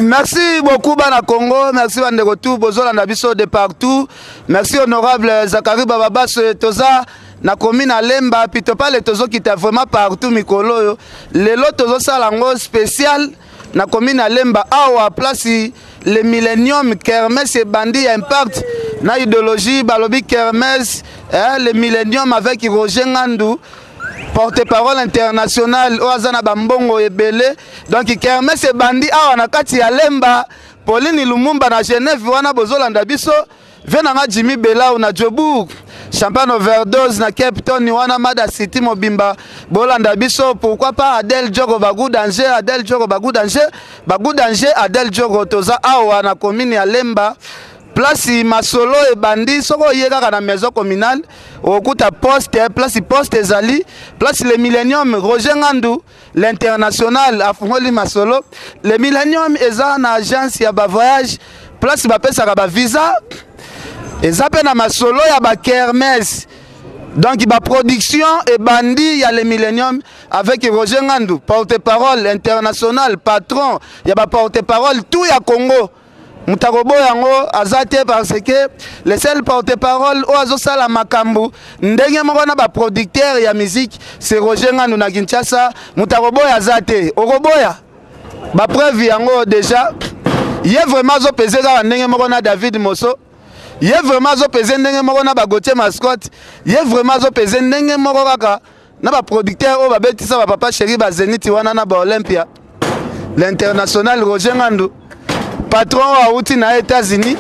Merci beaucoup Bana Congo, merci Bande Retour, Bozola Nabiso de partout. Merci honorable Zakari Bababas Toza na commune à Lemba, Pitopa le Tozo qui était vraiment partout Mikolo. Le lot Tozo Salango spécial na commune à Lemba, awa place le Millennium Kermesse et Bandi Impact na idéologie Balobi Kermesse, le Millennium avec Roger Ngandou. Porte-parole international Oazana Bambongo Ebele. Donc Kermesse Bandi awa na kati ya Lemba, Pauline Lumumba na Genève wana Bozolanda biso, venanga Jimmy Bela na Joburg, Champagne overdose na Cape Town wana Mada City Mobimba Bolanda biso, pourquoi pas Adel Djogo Bagou danger, Adel Djogo Bagou danger, Bagou danger Adel Djogo Toza awa na commune ya Lemba. Place Masolo et Bandi, soko yega na maison communale, okuta poste, place poste ezali, place le Millennium Roger Ngandou, l'international afungoli Masolo, le Millennium eza na agence ya ba voyage, place ba pesa ba visa, eza pe na Masolo ya ba kermesse. Donc ba production et Bandi ya le Millennium avec Roger Ngandou, porte-parole international, patron, ya ba porte-parole tout ya Congo. Mutarobo yango azate parce que le seul porte-parole oazo sala makambu ndenge moko na ba producteur ya musique c'est Roger Ngandou na Kinshasa. Mutarobo azate oroboya ba preuve yango déjà yé vraiment zo peser ka ndenge moko na David Mosso, yé vraiment zo peser ndenge moko na ba Gauthier Mascotte, yé vraiment zo peser ndenge moko kaka na ba producteur o ba betisa ba papa chéri ba Zenith wana na ba Olympia. L'international Roger Ngandou, patron au Haouti na États-Unis,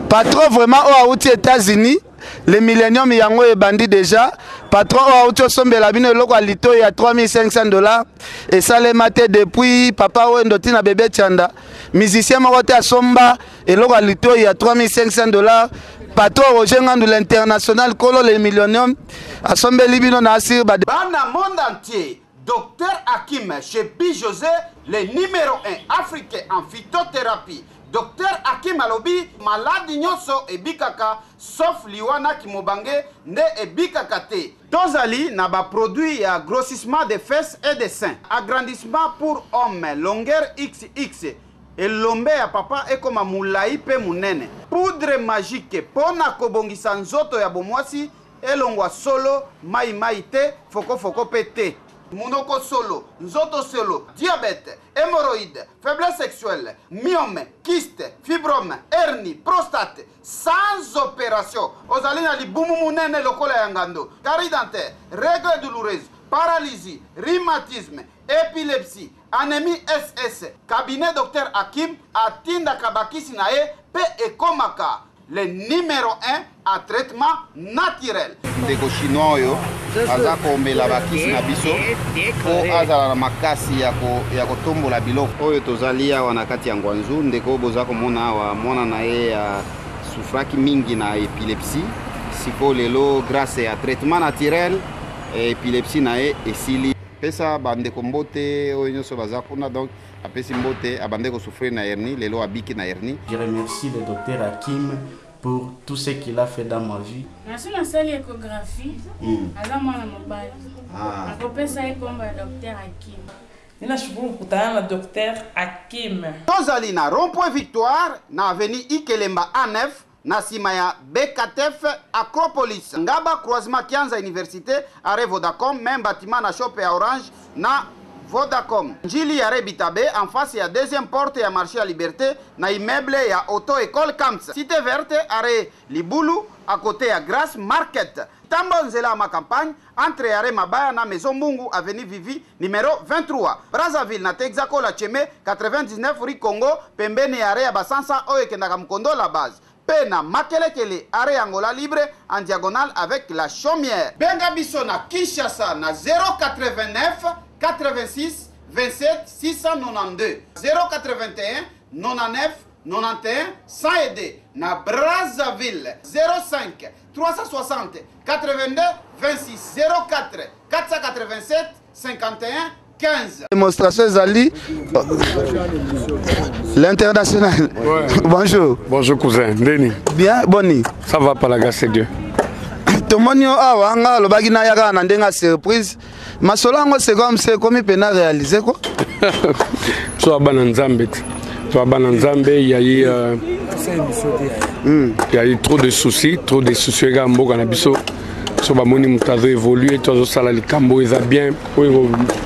patron vraiment au Haouti États-Unis, le Millennium yango et Bandi déjà, patron au Haouti sombe la bine loko alito ya $3500 et ça les maté depuis papa Wendoti na bébé Chanda, musicien morote à somba et loko alito ya $3500, patron Roger Ngandou l'international Kolo le Millennium à sombe libino na asir bana monde entier. Docteur Hakim chez B. José, le numéro 1 africain en phytothérapie. Docteur Hakim Alobi, malade nyoso et bikaka, sauf liwana kimobange, ne et bikaka te. Tozali n'a pas produit à grossissement des fesses et des seins. Agrandissement pour hommes, longueur XX. Et l'ombe ya papa est comme un moulaï pe munene. Poudre magique, pona kobongisa nzoto ya bomwasi, elongwa solo, mai te, foko pete. Monoko solo, nzoto solo, diabète, hémorroïde, faiblesse sexuelle, myome, kyste, fibrome, hernie, prostate, sans opération. Ozalina li bumumunene lokola yangando, carie dentaire, règles douloureuses, paralysie, rhumatisme, épilepsie, anémie SS. Cabinet Docteur Hakim, Atinda Kabakisi nae, P et Komaka. Le numéro 1 à traitement naturel. Ndeko chinois yo aza komela bakisi na biso po azala na makasi ya kotombola biloko oyo tozali awa na kati ya Ngwanzu. Ndeko boza komona awa mwana na ye ya sufraki mingi na épilepsie, siko lelo grâce à traitement naturel épilepsie na ye esili pesa bandeko mbote oyo nyonso baza kuna. Donc apesi mbote abande ko souffrir na hernie, lelo abiki na hernie. Je remercie le docteur Hakim pour tout ce qu'il a fait dans ma vie. Merci na salle échographie. Aza mwana mobali. Akopesa ekomba docteur Hakim. Ninashukuru kukutana na docteur Hakim. Tozali na rond-point Victoire na avenue Ikelemba A9 na sima ya BKTF Acropolis. Ngaba croisement Kianza Université are Vodacom, même bâtiment na shop ya Orange na Vodacom. Njili ya Rebitabe en face ya deuxième porte ya marché à Liberté na immeuble ya Auto École Camps. Cité verte are Libulu à côté ya Grasse Market. Tambonzela ma campagne entre Yare Mabaya na Maison Mungu avenue Vivi numéro 23. Brazzaville na Texaco la Cheme 99 rue Congo pembeni Yare ya Basansa oyo kendaka mkondo la base. Pena Makelekele are Angola libre en diagonale avec la chaumière. Benga biso na Kinshasa na 089 86 27 692 081 99 91 100 na Brazzaville 05 360 82 26 04 487 51 15. Démonstration Zali, l'international. Ouais. Bonjour. Bonjour cousin, Denis. Bien, Boni. Ça va par la grâce de Dieu. Tomonio awa nga lobaki na yaka na ndenga surprise. Masolo ngo c'est comme pena réaliser quoi. So abana nzambe. Toi, Bananzambe, il y a eu trop de soucis à Mboka Nabiso. So bamoni mutazo évoluer tozo sala likambo eza bien pour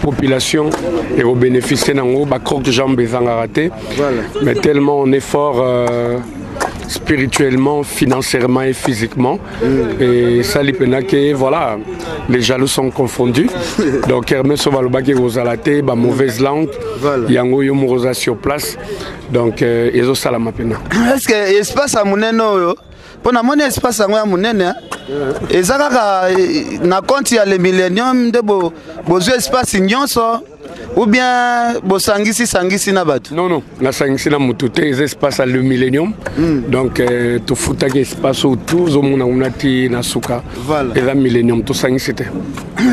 population et au bénéficier nango ba croque jambe ezanga raté. Mais tellement on est fort spirituellement, financièrement et physiquement. Et ça que voilà, les jaloux sont confondus. Donc Hermès Ovalobaki Rosalate, ba mauvaise langue, yango yo morosa sur place. Donc ezo sala mapena. Est-ce que espace à moneno pour na mon espace à monene ezaka na compte ya le millennium de besoin espace nyonso ou bien sangisi na bato? Non, na sangisi na mutute les espaces à le millennium. Donc to futa que espace autour zo mona unati na suka. Et la millennium to sangisi te.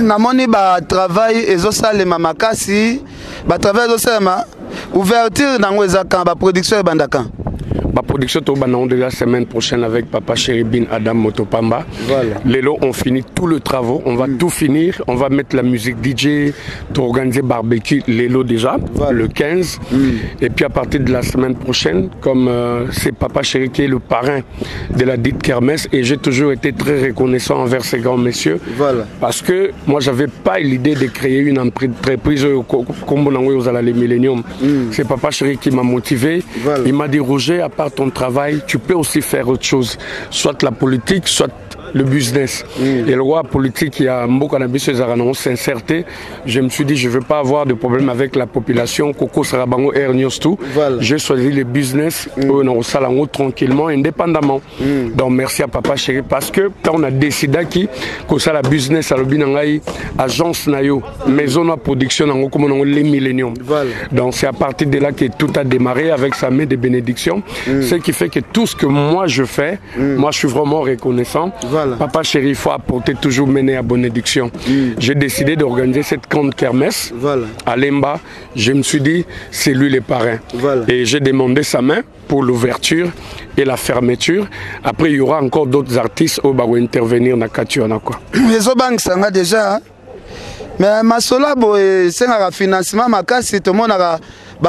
Na moni ba travail ezo salema makasi, ba travail ezo salema ouverture nango ezaka ba production bandaka. La production de la semaine prochaine avec Papa Chéribine Adam Motopamba. Lélo, on finit tous les travaux, on va tout finir, on va mettre la musique DJ, organiser barbecue Lélo déjà, le 15. Et puis à partir de la semaine prochaine, comme c'est Papa Chéri qui est le parrain de la dite kermesse, et j'ai toujours été très reconnaissant envers ces grands messieurs, parce que moi j'avais pas l'idée de créer une entreprise comme on a les Millennium. C'est Papa Chéri qui m'a motivé, il m'a dit Roger, à part ton travail, tu peux aussi faire autre chose, soit la politique, soit le business. Et le roi politique, il y a beaucoup de sincérité. Je me suis dit, je ne veux pas avoir de problème avec la population. Coco Sarabango Air News tout. J'ai choisi le business tranquillement, indépendamment. Donc merci à Papa Chéri parce que quand on a décidé que ça la business à l'obinangaï, agence nayo, maison de production comme les Millennium. Donc c'est à partir de là que tout a démarré avec sa main de bénédiction. Ce qui fait que tout ce que moi je fais, moi je suis vraiment reconnaissant. Papa Chéri, il faut apporter toujours mener à bénédiction. J'ai décidé d'organiser cette grande kermesse à Lemba. Je me suis dit, c'est lui le parrain. Et j'ai demandé sa main pour l'ouverture et la fermeture. Après, il y aura encore d'autres artistes qui vont intervenir dans la Katua. Les Obangs, ça va déjà. Mais ma sola, c'est un financement. Ma casse, tout le monde a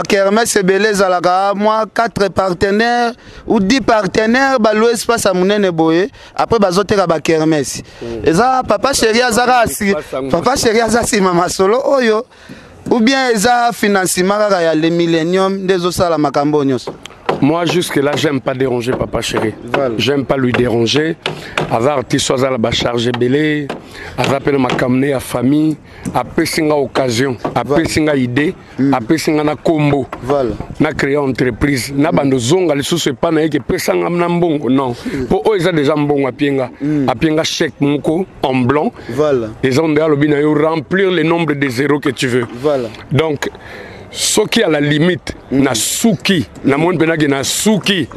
kermesse belé zalaka moi 4 partenaires ou 10 partenaires ba lo espace à munene boye après bazoteka ba kermesse eza Papa Chéri azara Papa Chéri azasi mama solo oyo ou bien eza financement ya les Millennium des osala makambo nyos. Moi, jusque-là, j'aime pas déranger Papa Chéri. J'aime pas lui déranger. Avoir artiste à la charge belé, avoir ma camné à famille, après singa occasion, après singa idée, après singa na combo. Na créé entreprise, na bando zonga les sous pas na que pesanga na mbongo non. Pour eux ils ont déjà mbongo à pienga chèque moko en blanc. Les ont déjà l'obina remplir le nombre de zéros que tu veux. Donc ce qui à la limite na souki na monde penaki na souki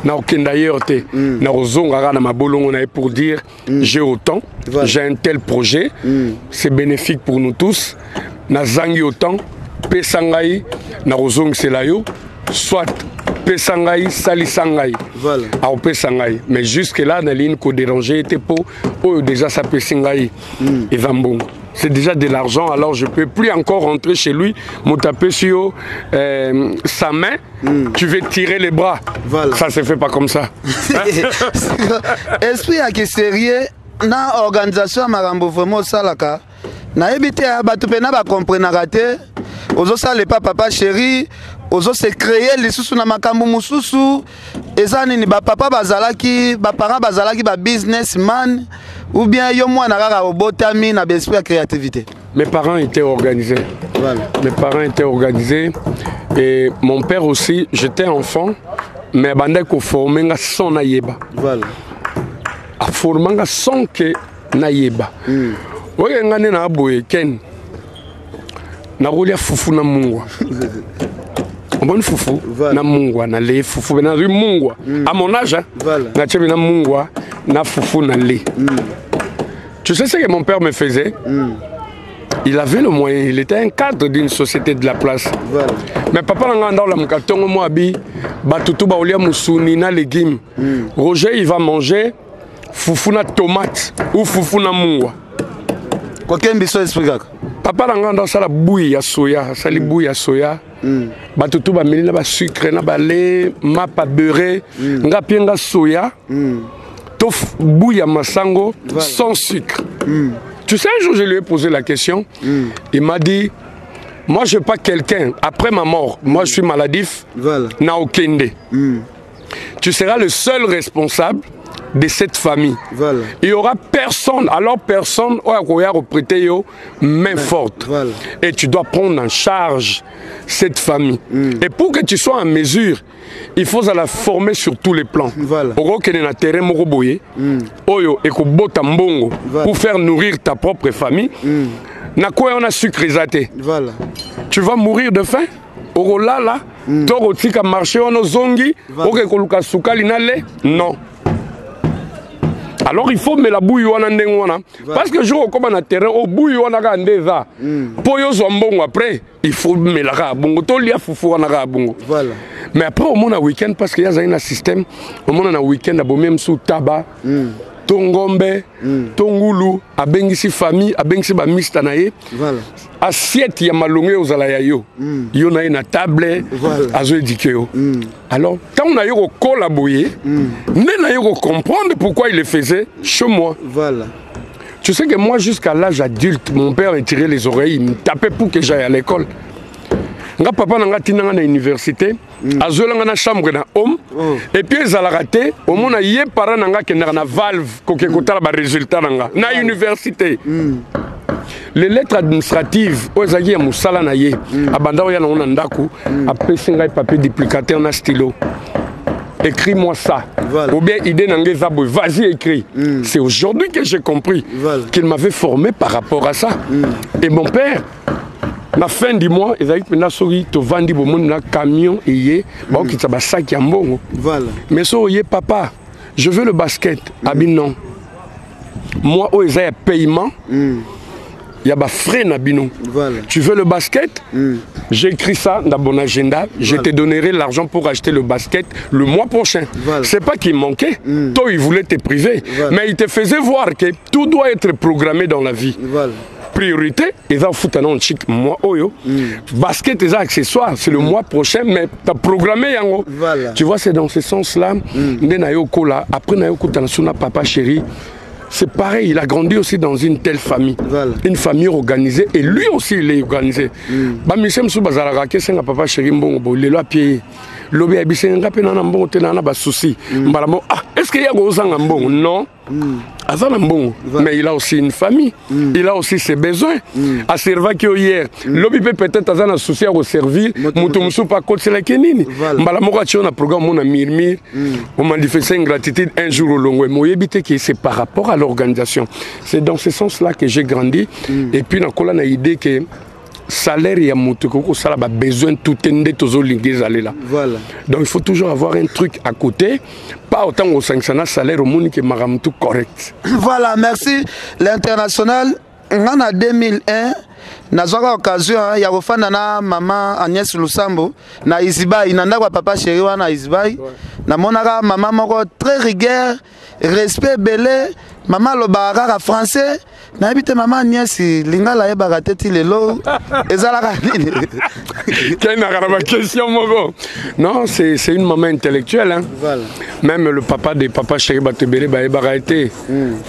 na okenda yote na ozonga na mabolongo na pour dire j'ai autant j'ai un tel projet c'est bénéfique pour nous tous na zangi autant pesangai na ozong selayo soit pesangai salisangai au pesangai mais jusque là na ligne ko déranger était pour déjà ça pesangai et vambongo. C'est déjà de l'argent, alors je ne peux plus encore rentrer chez lui, me taper sur sa main, tu veux tirer les bras. Ça ne se fait pas comme ça. Esprit à qui sérieux, dans l'organisation Marambo vraiment salaka, na évité à batupena ba comprendre raté, aux osale pas Papa Chéri, aux os se créer les sous na makambo mususu, ezani ni ba papa bazalaki, ba parents bazalaki ba businessman. Ou bien yo moi na obotami na esprit de créativité. Mes parents étaient organisés. Mes parents étaient organisés et mon père aussi, j'étais enfant mais bandai ko formé nga son na yeba. A formé nga son que na yeba. Oye ngane na aboye ken. Na rolia fufu na mungwa. Bon fufu na mungwa na le fufu na mungwa à mon âge na tchebi na mungwa na fufu na le. Tu sais ce que mon père me faisait? Il avait le moyen, il était un cadre d'une société de la place. Mais papa n'a dans la moukatongo moabi batutu ba olia musuni na légumes. Roger il va manger fufu na tomate ou fufu na mungwa. Quoi qu'un biso explique. Papa n'a dans ça la bouille à soya, ça les bouille à soya. bato tout bameli na ba sucre na ba lait mapa beurre nga pienga soya to bouilla masango sans sucre. Tu sais, un jour je lui ai posé la question, il m'a dit moi je suis pas quelqu'un après ma mort, moi je suis maladif na okende. Tu seras le seul responsable de cette famille. Il n'y aura personne, alors personne va prêter main forte. Et tu dois prendre en charge cette famille. Et pour que tu sois en mesure, il faut la former sur tous les plans. Pour faire nourrir ta propre famille. On a sucre. Tu vas mourir de faim. Non. Alors il faut me la bouille parce que je recommande un terrain au bouille après il faut me la bongo mais après au monde week-end parce qu'il y a un système au monde un week-end même sous tabac tongombe tongulu abengisi famille abengisi ba mista na ye assiette ya malongé aux alayayo yo na na table azo édikeo alors quand on a eu collaborer on a eu comprendre pourquoi il le faisait chez moi. Tu sais que moi jusqu'à l'âge adulte mon père me tirait les oreilles, il me tapait pour que j'aille à l'école. Nga papa nanga tinanga na université azolanga na chambre na homme et puis ezala raté au mona yé parent nanga kendaka na valve ko ke kotala ba résultat nanga na université. Les lettres administratives ozaki ya musala na ye abanda oya na ndaku apesi ngai papier duplicateur na stylo. Écris-moi ça. Ou bien idée nanga zabou, vas-y écris. C'est aujourd'hui que j'ai compris qu'il m'avait formé par rapport à ça. Et mon père la fin du mois, ils avaient vendu un camion et un sac à mbongo. Mais ça, papa, je veux le basket. Abi non. Moi, ils ont un paiement. Il y a des frais. Tu veux le basket? J'ai écrit ça dans mon agenda. Je te donnerai l'argent pour acheter le basket le mois prochain. C'est pas qu'il manquait. Toi, il voulait te priver. Mais il te faisait voir que tout doit être programmé dans la vie. Priorité, ils ont foutu un chic moi oyo. Basket et accessoires, c'est le mois prochain, mais tu as programmé yango. Tu vois, c'est dans ce sens-là. Après Nayoko Tanasuna, papa chéri, c'est pareil, il a grandi aussi dans une telle famille. Une famille organisée, et lui aussi il est organisé. Bamisem sou bazalaka ke senga papa chéri mbongo lelo a pied. Lobi abisenga pe nana mbongo te nana ba souci. Mbalamo est-ce qu'il y a gozanga mbongo? Non. Mais il a aussi une famille, il a aussi ses besoins. À servir que hier, l'objet peut-être à un souci à servir, Moutoumsou pas côté c'est la Kenini. Malamora tu as programme mon ami on manifeste une gratitude un jour au long. Moi éviter que c'est par rapport à l'organisation. C'est dans ce sens-là que j'ai grandi. Et puis dans la idée que salaire et Moutoukou ça a besoin tout ende tozo lingues aller là. Donc il faut toujours avoir un truc à côté. Pas autant au sanctionner salaire au monde qui est tout correct. Voilà, merci. L'international, en 2001, na zoka occasion ya kofanda na maman Agnès Lusambo na Isibai na ndako papa chéri wana Isibai na monaka maman moko très rigueur, respect belé, maman lobaka français. Na habite maman Agnès lingala yebaka teti lelo ezalaka nini. Quelle n'a question moko. Non, c'est une maman intellectuelle hein. Même le papa de papa chéri Batebele ba été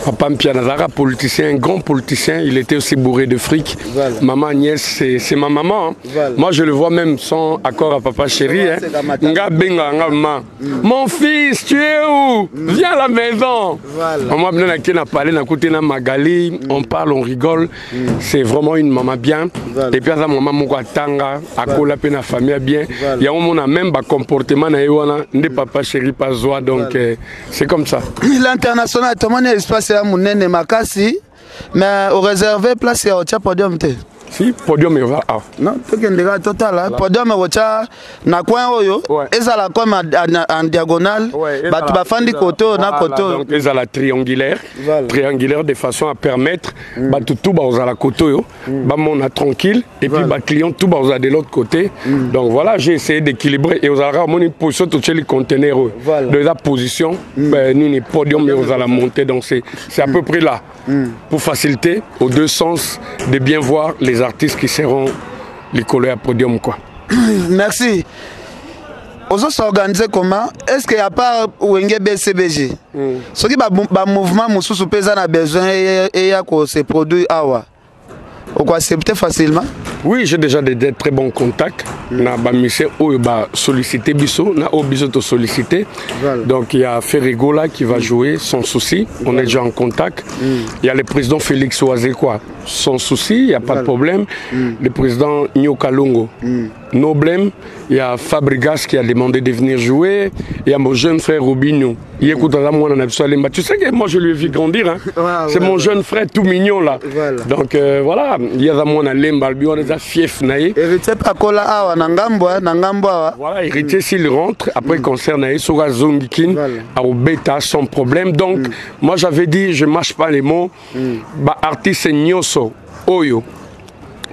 papa Mpianazara politicien, un grand politicien, il était aussi bourré de fric. Maman Agnès c'est ma maman. Moi je le vois même sans accord à papa chéri hein. Nga benga nga maman. Mon fils, tu es où? Viens à la maison. Moi bien na parler na côté na Magali. On parle, on rigole, c'est vraiment une maman bien. Et puis, à maman, mon tanga, à coller la famille bien. Il y a un même comportement, de papa chéri, pas joie, donc c'est comme ça. L'international, tout le monde espace à mon nez, Makasi, mais au réservé, place au podium. Si, podium est va. Non, tu as total. Podium est na coin oyo. Et ça la comme en diagonale. Bah tu vas faire du côté na côté. Donc ils ont la triangulaire, triangulaire de façon à permettre bah tout bas aux à la côté yo. Bah on a tranquille et puis bah client tout bas aux de l'autre côté. Donc voilà, j'ai essayé d'équilibrer et aux à mon position tout les conteneurs de la position. Ben nous les podium et aux à la montée donc c'est à peu près là pour faciliter aux deux sens de bien voir les artistes qui seront les collés à podium quoi. Merci. Vous s'organisez comment? Est-ce qu'il n'y a pas Wenge BCBG? Ce qui est mouvement, Moussou a besoin et se produit awa. Vous acceptez facilement? Oui, j'ai déjà des très bons contacts. Na ba mise ou ba sollicité biso, na o biso to sollicité. Donc il y a Ferrigo là qui va jouer sans souci. On est déjà en contact. Il y a le président Félix Oazé quoi, sans souci, il y a pas de problème. Le président Nyoka Longo. No blème. Il y a Fabregas qui a demandé de venir jouer. Il y a mon jeune frère Robinho. Il écoute à moi dans Absolument. Tu sais que moi je lui ai vu grandir. Hein? C'est mon jeune frère tout mignon là. Donc voilà, il y a moi dans Lemba, on est à fief naïe. Héritier Pakola awa Nangambwa. Voilà, héritier s'il rentre après concert naïe sur Zongikin à Obeta sans problème. Donc moi j'avais dit je mâche pas les mots. Bah artiste Nyoso Oyo.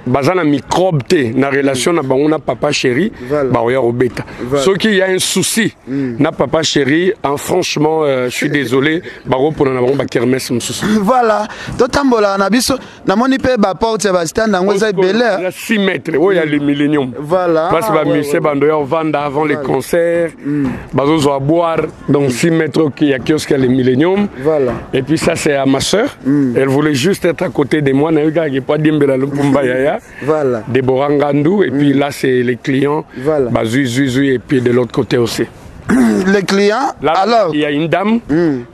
Bazana microbe té na relation na bangona papa chéri ba oya obeta ce qui y a un souci na papa chéri franchement je suis désolé ba repona na ba kermesse msusu voilà totambola na biso na moni pe ba porte ba stand ngo za belé 6 mètres oh ya le millénium voilà parce ba musée bando ya vendre avant les concerts bazo zo boire donc 6 mètres qui a kiosque le millénium voilà et puis ça c'est à ma sœur elle voulait juste être à côté de moi na yoga qui pas dimbela le pumba ya voilà. Déborah Ngandou et puis là c'est les clients voilà. Bah, zui, et puis de l'autre côté aussi les clients là, alors il y a une dame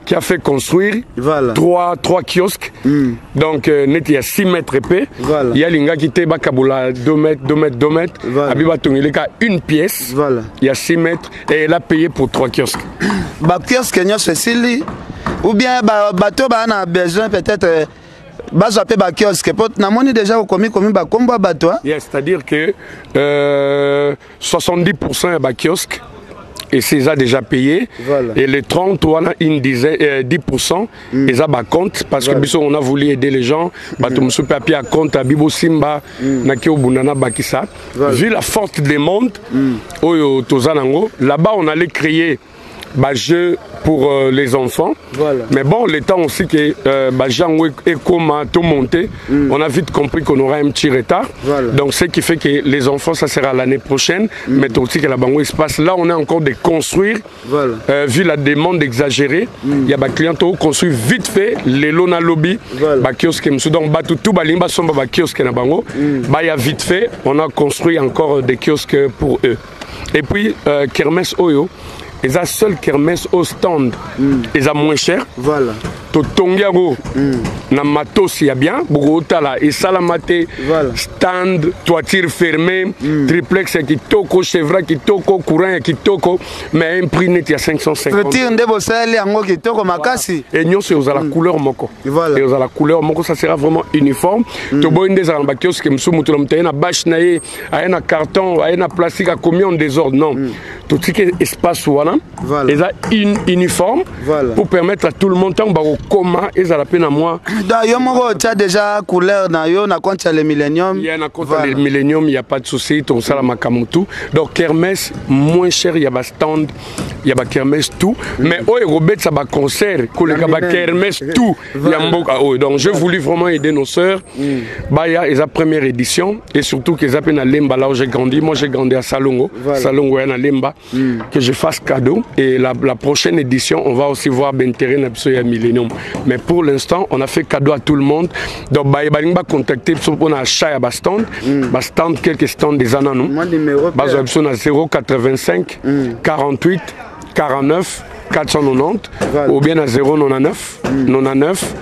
qui a fait construire voilà. trois kiosques donc net il y a 6 mètres épais voilà. Il y a l'inga qui était bakabula 2 mètres voilà. Abiba Tongileka une pièce voilà. Il y a 6 mètres et elle a payé pour 3 kiosques bah kiosque n'y a ceci ou bien bateau bah on a besoin peut-être bazo pe ba kiosque pot na moni déjà komi ba komba bato c'est-à-dire que 70% ya ba kiosque et c'est a déjà payé voilà. Et les 30 on a une dizaine 10% ils a ba compte parce que biso on a voulu aider les gens bato musu papier à compte à Bibo Simba na ki obunana bakisa vu la forte demande oyo tozanango là-bas on allait créer bah, jeu pour les enfants. Voilà. Mais bon, le temps aussi que Jean et comment tout monter, on a vite compris qu'on aura un petit retard. Voilà. Donc, ce qui fait que les enfants, ça sera l'année prochaine. Mais aussi que la bango se passe. Là, on est encore de construire. Voilà. Vu la demande exagérée, il y a des clients qui ont construit vite fait les lona lobby. Voilà. Kiosque, donc, tout balimba somba kiosque na bango. Il y a vite fait, on a construit encore des kiosques pour eux. Et puis, Kermesse Oyo. Ils ont seul kermesse au stand. Ils ont moins cher. Voilà. Tongiago, na matos y a bien. Bogotala et salamate. Voilà. Stand, toiture fermée, triplex qui toko, chevra qui toko, courant qui toko. Mais un prix net il y a 550. Toiture de bossel yango qui toko makasi. Et nous c'est aux la couleur moko. Voilà. Et aux la couleur moko ça sera vraiment uniforme. Tobo inde za mbakios que msu mutu mtena na bâche na ye, na carton, na plastique à combien en désordre non. Tout ce qui est espace voilà. Voilà. Ils ont uniforme voilà. Pour permettre à tout le monde de comment ils ont la peine à moi. Tu as déjà couleur dans yo na compte le millénium. Il y a un compte le millénium, il n'y a pas de souci, ton ça la makamutu. Donc kermesse moins cher, il y a stand, il y a kermesse tout. Mais oh Robert ça va concert, kermesse tout. Donc j'ai voulu vraiment aider nos sœurs. Bah il y a la première édition et surtout qu'ils appellent à Lemba là où j'ai grandi. Moi j'ai grandi à Salongo, Salongo à Lemba. Que je fasse cadeau et la prochaine édition on va aussi voir Benteré Napsoya Millennium mais pour l'instant on a fait cadeau à tout le monde donc bah il va contacter on a achat à stand quelques stands des ananou bah on a 085 48 49 490 voilà. Ou bien à 099 99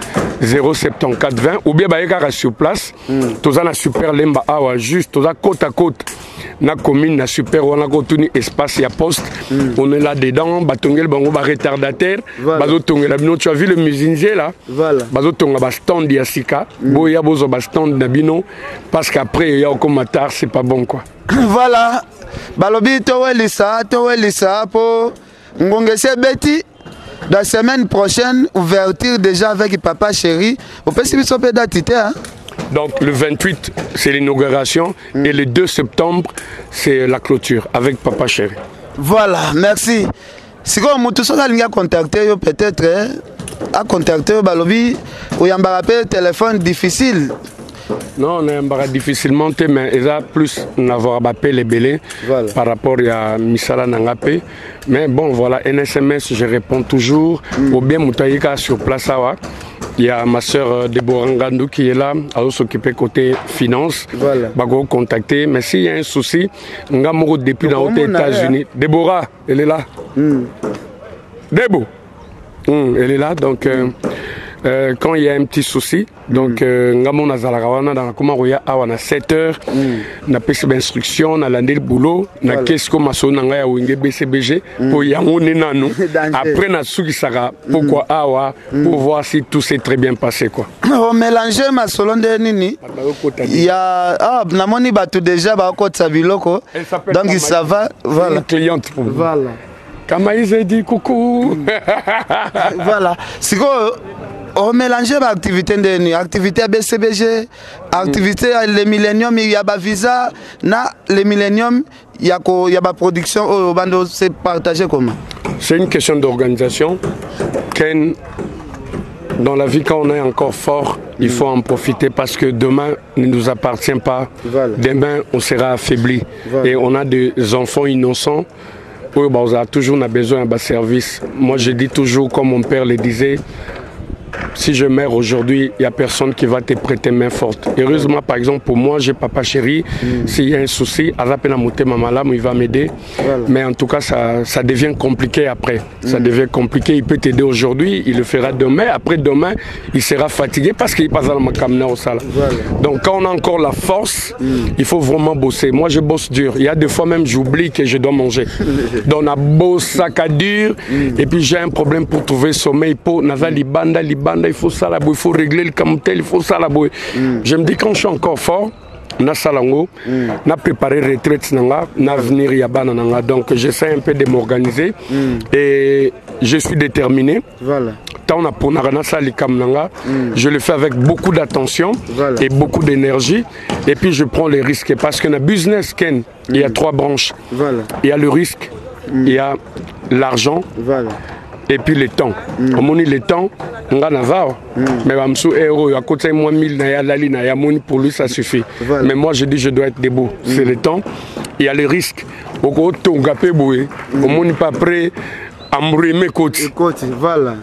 074 20 ou bien bah sur place tous en a super lemba awa juste tous à côte na commune na super on a contenu espace ya poste on est là dedans batongel bango ba retardataire bazo tongela bino tu as vu le musicien là voilà bazo tonga ba stand ya sika boya bozo ba stand na bino parce qu'après il y a comme tard c'est pas bon quoi voilà balobi to welisa pour ngongese beti. La semaine prochaine, ouverture déjà avec Papa Chéri. Vous pouvez suivre son pédatité, hein? Donc le 28, c'est l'inauguration et le 2 septembre, c'est la clôture avec Papa Chéri. Voilà, merci. Si vous avez contacté, peut-être à contacter Balobi ou un téléphone difficile. Non, on est difficilement, mais il y a plus d'avoir les belés par rapport à Misala Nangapé. Mais bon, voilà, un SMS, je réponds toujours. Ou bien, Moutaïka sur place, il y a ma soeur Déborah Ngandou qui est là, elle s'occuper côté finance. Voilà. Va vous contacter. Mais s'il y a un souci, Ngamoro depuis dans les États-Unis. Déborah, elle est là. Débo. Elle est là, donc quand il y a un petit souci, donc Ngamon Nazalarawana dans la commune à 7 heures, na pese d'instruction, na landé le boulot, na qu'est-ce que ma sonne a wingé BCBG pour y amener nous. Après na souki sara pourquoi awa pour voir si tout s'est très bien passé quoi. On mélange ma solon de nini. Il y a namoni batu déjà ba ko tsabiloko. Donc ça va voilà. Une cliente pour vous. Voilà. Kamaïs a dit coucou. Voilà. C'est quoi? On mélange l'activité de nuit, activité BCBG, activité les milléniums, il y a visa, na les milléniums, il y a production, au bando c'est partagé comment? C'est une question d'organisation. Dans la vie, quand on est encore fort, il faut en profiter parce que demain ne nous appartient pas. Voilà. Demain, on sera affaibli. Voilà. Et on a des enfants innocents. On a toujours besoin d'un service. Moi, je dis toujours, comme mon père le disait, si je meurs aujourd'hui, il n'y a personne qui va te prêter main forte. Heureusement, par exemple, pour moi, j'ai papa chéri. S'il y a un souci, il va m'aider. Voilà. Mais en tout cas, ça devient compliqué après. Ça devient compliqué. Il peut t'aider aujourd'hui, il le fera demain. Après demain, il sera fatigué parce qu'il passe dans ma caméra au salle. Voilà. Donc, quand on a encore la force, il faut vraiment bosser. Moi, je bosse dur. Il y a des fois même, j'oublie que je dois manger. Donc, on a bossé sac à dur. Et puis, j'ai un problème pour trouver sommeil. Pour il faut ça, il faut régler le camotel, il faut ça. Je me dis quand je suis encore fort, na salango, na préparé retraite na venir yabana nanga. Donc j'essaie un peu de m'organiser et je suis déterminé. Voilà. Je le fais avec beaucoup d'attention et beaucoup d'énergie. Et puis je prends les risques parce que dans le business, il y a 3 branches. Voilà. Il y a le risque, il y a l'argent. Voilà. Et puis le temps. Au moment le temps, on a mais à côté de moi, 1000 pour lui, ça suffit. Voilà. Mais moi, je dis, je dois être debout. C'est le temps. Il y a le risque. Au moment n'est pas prêt à mourir mes côtes. Voilà.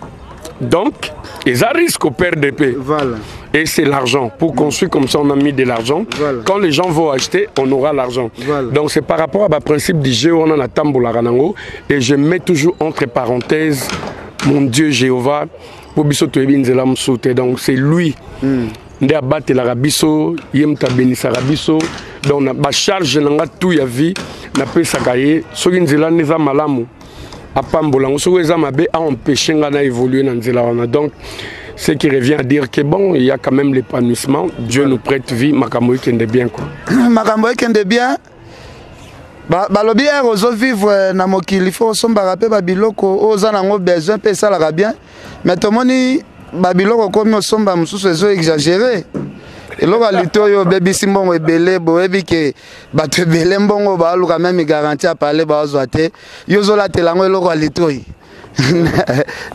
Donc, ils risquent au père d'épée. Voilà. Et c'est l'argent. Pour construire comme ça, on a mis de l'argent. Voilà. Quand les gens vont acheter, on aura l'argent. Voilà. Donc c'est par rapport à principe du jeu, on a tamboula ranango. Et je mets toujours entre parenthèses, mon Dieu Jéhovah, pour biso toebinzela msoute. Donc c'est lui. Nde abate la rabiso, yem ta benisa rabiso. Donc na charge nanga tout ya vie, na pe sakaye, soki nzela neza malamu. Apambola, soki eza mabe a empêcher ngana évoluer na nzela wana. Donc ce qui revient à dire que bon, il y a quand même l'épanouissement. Dieu nous prête vie, Makamboy kende bien quoi. Makamboy kende bien. Balobi ozo vivre na mokili faut somba rapé babiloko oza nango besoin pe ça la bien. Mais tomoni babiloko comme osomba mususu ezo exagéré. Eloko alito yo bebi simbongo ebele boyebi ke bato ebele mbongo ba luka même garantie à parler ba ozwate. Yo zo la telango eloko alito yi.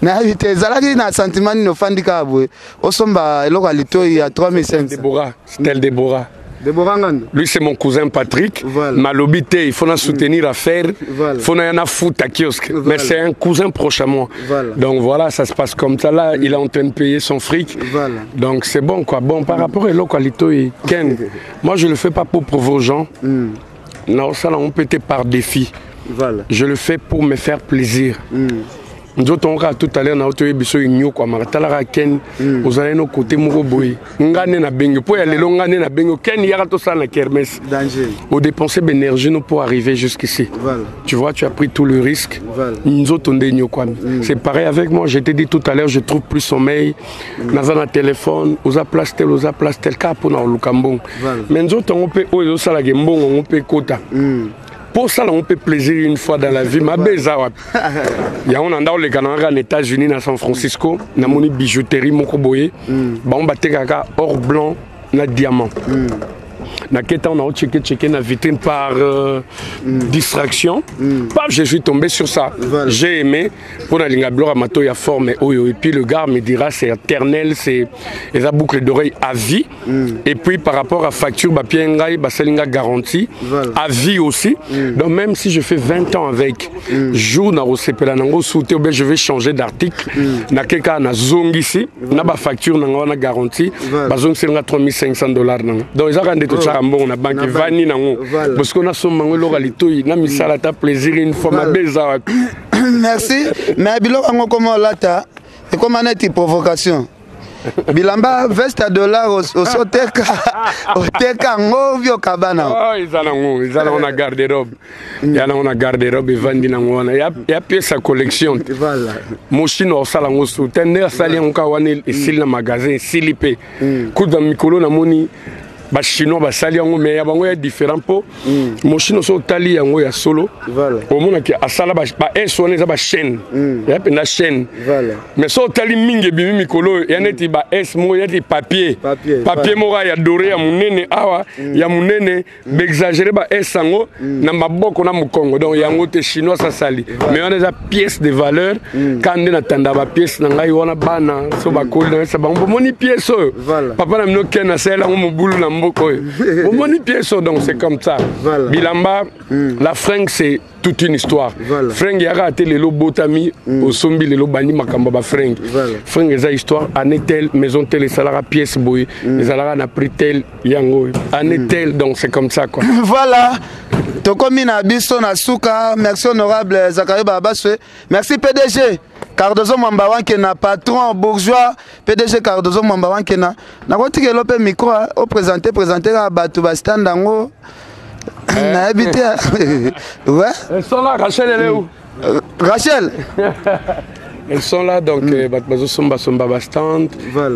Na vite zalaki na sentiment no fandika abwe osomba eloko alito ya 3500. Déborah, Stella Déborah. Déborah Ngandou. Lui c'est mon cousin Patrick. Voilà. Malobité, il faut la soutenir à faire. Voilà. Il faut la foutre à kiosque. Voilà. Mais c'est un cousin proche à moi. Voilà. Donc voilà, ça se passe comme ça là, il est en train de payer son fric. Voilà. Donc c'est bon quoi. Bon par rapport à l'autre alito Ken. Moi je le fais pas pour prouver aux gens. Non, ça là on peut être par défi. Voilà. Je le fais pour me faire plaisir. Nous avons tout à l'heure, nous avons besoin de quoi maratala ken aux allez nos côtés mouroboy. Ngane na bengo pour aller longane na bengo ken yara to ça na kermesse. Danger. Au dépenser d'énergie nous pour arriver jusqu'ici. Voilà. Tu vois, tu as pris tout le risque. Voilà. Nous autres quoi. C'est pareil avec moi. Je t'ai dit tout à l'heure, je trouve plus sommeil. Dans un téléphone, aux aplastel cap pour nous lucambon. Mais nous autres on peut aux ça la gembon on peut quota. Pour ça, on peut plaisir une fois dans la vie. Ma beza, il y a un endroit les Canadiens aux États-Unis, à San Francisco, na moni bijouterie moko boye, ba on batte kaka or blanc na diamant. na keta on a checké na vitrine par distraction. Paf, je suis tombé sur ça. Voilà. J'ai aimé pour la linga blora mato ya forme oyo et puis le gars me dira c'est éternel, c'est la boucle d'oreille à vie. Et puis par rapport à facture ba piengai ba selinga garantie à vie aussi. Donc même si je fais 20 ans avec jour na rosepela nango souté je vais changer d'article na keka na zongi ici na ba facture nango na garantie ba zongi selinga $3500 nanga. Donc ils ont tout ça bon na banque vani nango parce qu'on a son mango localité na misala ta plaisir une fois ma beza. Merci. Mais biloko ngo comment lata et comment net provocation. Bilamba veste à $, au teka ngovio kabana. Oh, ils ont na garde-robe. Il y a na garde-robe et vandi nango na. Il y a pièce à collection. Voilà. Mochino sala ngosu. Tende sali nka wane isil na magasin silipé. Kuda mikolo na moni ba chinois ba sali yango mais ya bango ya différent po mon chino so tali yango ya solo voilà au mona ki asala ba esone za ba chaîne ya pe na chaîne voilà mais so tali mingi bimi mikolo ya neti ba es mo ya ti papier mo ya doré ya munene awa ya munene exagérer ba es yango na maboko na mukongo donc yango te chinois sa sali mais on a des pièces de valeur quand na tanda ba pièce na ngai wana bana so ba kol na sa ba moni pièce papa na mino ken na sala ngo mobulu na mon pièce donc c'est comme ça. Voilà. Bilamba, la fringue c'est toute une histoire. Voilà. Fringue y a raté les lobotami au sombi les lobani makamba fringue. Voilà. Fringue est histoire année telle maison telle salara pièce boy les alara na prix tel yango année telle donc c'est comme ça quoi. Voilà. Tokomina biso na suka, merci honorable Zakari Babaswe. Merci PDG Cardozo Mambawankena, patron bourgeois, PDG Cardozo Mambawankena. Na koti ke lope micro au présenter la batu bastan dango. Na habité. Ouais. Elles sont là, Rachel elle est où? Rachel. Elles sont là, donc il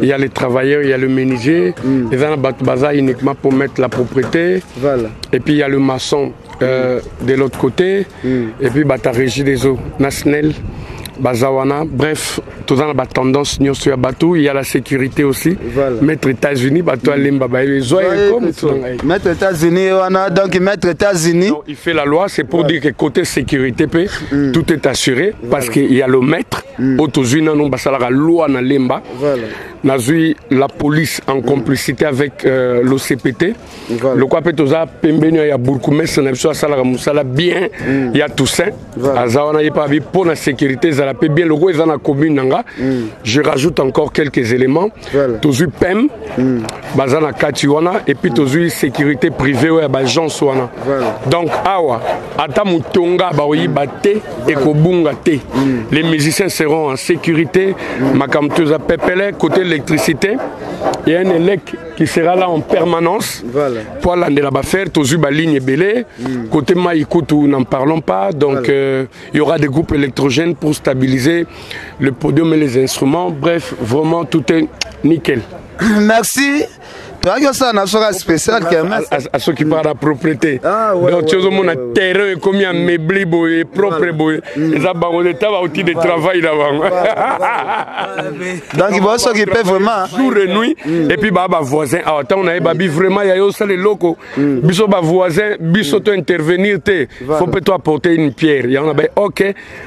y a les travailleurs, il y a le menuisier, ils ont la uniquement pour mettre la propriété, voilà. Et puis il y a le maçon de l'autre côté, et puis la régie des eaux nationales. Bazawana, bref, tout dans la tendance, il y a la sécurité aussi. Voilà. Mettre États-Unis, mettre États-Unis, donc mettre États-Unis. Il fait la loi, c'est pour dire que côté sécurité, tout est assuré parce qu'il y a le maître. La loi na lemba. La police en complicité avec l'OCPT. Le quoi peut être il y a beaucoup de bien, il y a Toussaint. Azawana y pas pour la sécurité. Bien le roi est dans la commune nanga. Je rajoute encore quelques éléments. Tozu PEM, bazana Katiwana et puis tozu sécurité privée ou agent soana. Donc awa ata mutonga baoyi bate et kobunga te. Les musiciens seront en sécurité. Makamtuza pepele côté électricité. Il y a un élec qui sera là en permanence. Pour l'année là-bas faire tozu ba ligne belé. Côté Maïkoutou n'en parlons pas. Donc il y aura des groupes électrogènes pour stabiliser le podium et les instruments. Bref, vraiment tout est nickel. Merci. Spécial à ceux qui parlent de la propriété. Donc, tu as un terrain comme un meublé propre. Ils ont un outil de travail d'avant. Donc, ils vont s'occuper vraiment. Jour et nuit. Et puis, les voisins, on a vraiment, il y a les locaux. Les voisins, ils sont intervenir. Il faut peut-être apporter une pierre. Il y en a, ok,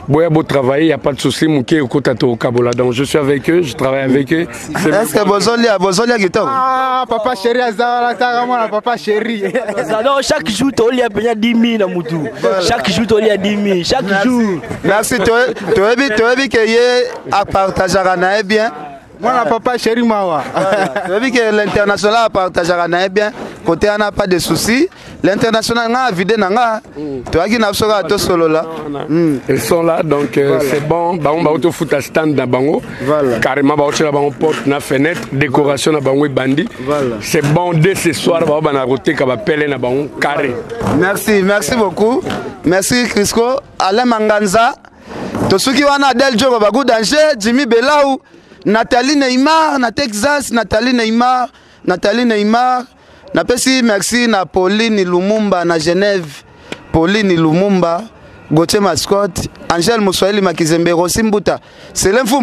beau travailler, il n'y a pas de souci. Donc, je suis avec eux, je travaille avec eux. Est-ce que vous avez guitare? Papa chéri, papa chéri. Non, chaque jour, tu as 10 000 à Moutou. Chaque jour, tu as 10 000. Chaque jour. Merci. Tu as vu que tu partager bien. Moi, papa chéri, moi. Tu as vu que l'international partager bien. Côté, on n'a pas de soucis. L'international a vidé nanga. Tu as vu que solo là. Ils sont là, donc c'est bon. On va au foot à stand dans bango. Carrément, on va au porte, na fenêtre, décoration na bango bandi. C'est bon dès ce soir. On va roter comme appelé na bango carré. Merci beaucoup. Merci Crisco. Alain Manganza. Tosuki wana Del Jogo bagou danger. Jimmy Belaou. Nathalie Neymar na Texas. Nathalie Neymar. Merci na Pauline Lumumba na Genève. Pauline Lumumba, Gauthier Mascotte, Angèle Moussoili Makizembe, Rosimbuta. C'est l'info.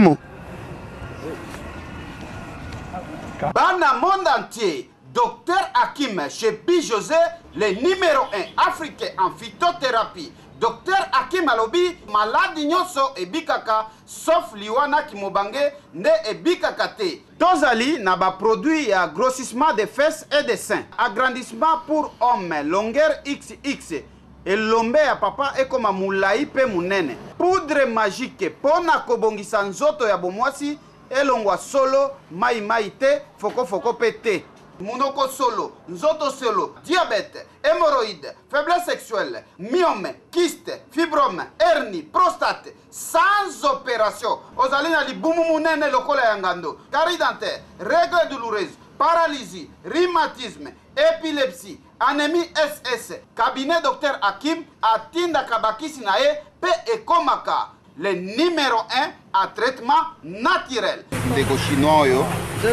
Bana monde entier, Docteur Hakim Chebi José, le numéro 1 africain en phytothérapie. Docteur Hakim alobi maladi nyonso ebikaka sauf liwana kimobange nde ebikaka te. Tozali na ba produit ya grossissement des fesses et des seins, agrandissement pour hommes, longueur XX. Elombe ya papa ekoma mulai pe munene. Poudre magique pona kobongisa nzoto ya bomwasi elongwa solo mai te foko pe te. Monoko solo, nzoto solo, diabète, hémorroïde, faiblesse sexuelle, myome, kyste, fibrome, hernie, prostate, sans opération. Ozalina li bumu munene lokola ya ngando, carie dentaire, règles douloureuses, paralysie, rhumatisme, épilepsie, anémie SS. Cabinet Docteur Hakim atinda kabakisi na ye pe ekomaka. Le numéro 1 à traitement naturel. Ndeko chinois oyo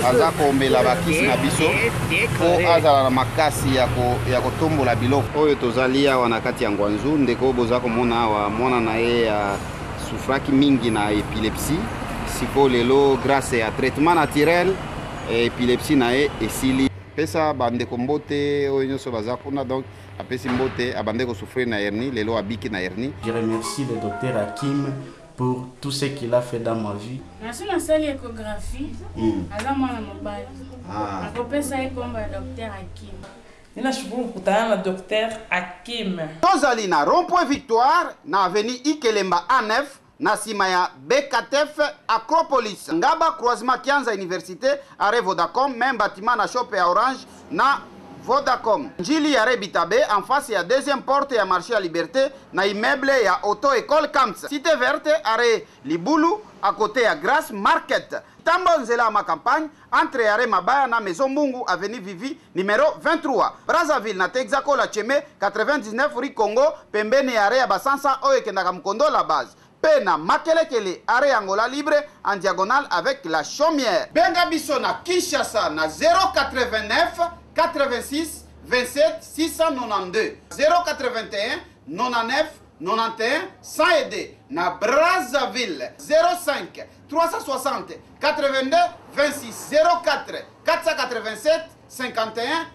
aza komela bakisi na biso po azala na makasi ya kotombola biloko oyo tozali awa na kati ya ngwanzu. Ndeko boza komona awa mwana na ye sufraki mingi na épilepsie. Siko lelo grâce ya traitement naturel épilepsie na ye esili. Pesa bandeko mbote oyo nyonso baza kuna, donc apesi mbote abande kosouffrir na hernie, lelo abiki na hernie. Je remercie le docteur Hakim pour tout ce qu'il a fait dans ma vie. Merci na sali échographie. Aza mwana mobali. Nakopesa ye komba ya docteur Hakim. Ninashukuru kukutana na docteur Hakim. Tozali na rond-point Victoire na avenue Ikelemba A9 na sima ya BKTF Acropolis. Ngaba croisement Kianza Université are Vodacom, même bâtiment na shop ya Orange na Vodacom. Njili ya Rebitabe en face ya deuxième porte ya marché à Liberté na immeuble ya Auto École Camps. Cité verte are Libulu à côté ya Grasse Market. Tambo nzela ma campagne entre Yare Mabaya na Maison Mungu avenue Vivi numéro 23. Brazzaville na Texaco la Cheme 99 rue Congo pembeni Yare ya Basansa oyo kendaka mkondo la base. Pena Makelekele are Angola libre en diagonale avec la chaumière. Benga biso na Kinshasa na 089 86 27 692 081 99 91 102 na Brazzaville 05 360 82 26 04 487 51